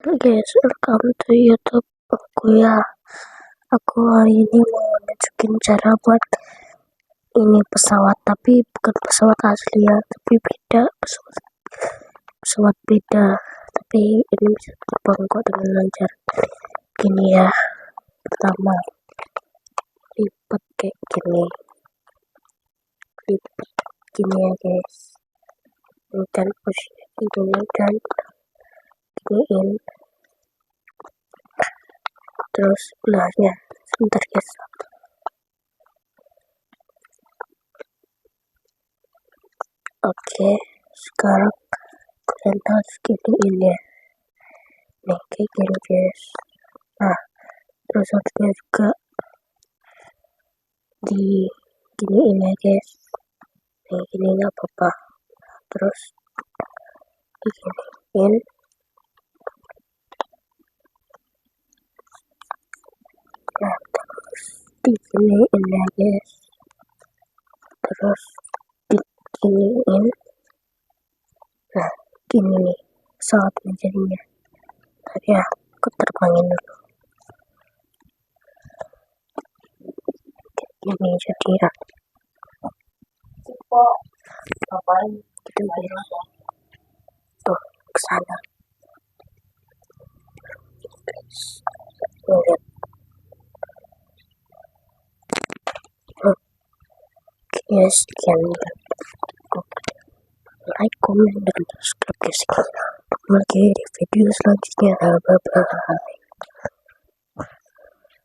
Guys, welcome to YouTube aku ya. Aku hari ini mau nunjukin cara buat ini pesawat, tapi bukan pesawat asli ya, tapi beda pesawat beda. Tapi ini bisa terbang kok dengan lancar. Gini ya. Pertama, lipat kayak gini. Lipat gini ya guys. Ini dan posisi ini dan giniin. Terus sebelahnya sebentar guys. Oke, sekarang kalian harus giniin ya. Nih kayak gini guys. Nah, terus harusnya juga di giniin ya guys. Nih gini nggak apa-apa. Terus diginiin. Nah, terus diginiin ya guys. Terus diginiin. Nah, gini nih pesawatnya jadinya. Tadi ya, aku terbangin dulu. Gini jadi ya. Ngapain? Gitu ya. Tuh, kesana. Lihat. Oke, sekian. Like, comment, dan subscribe guys. Ketemu lagi di video selanjutnya. Bye bye.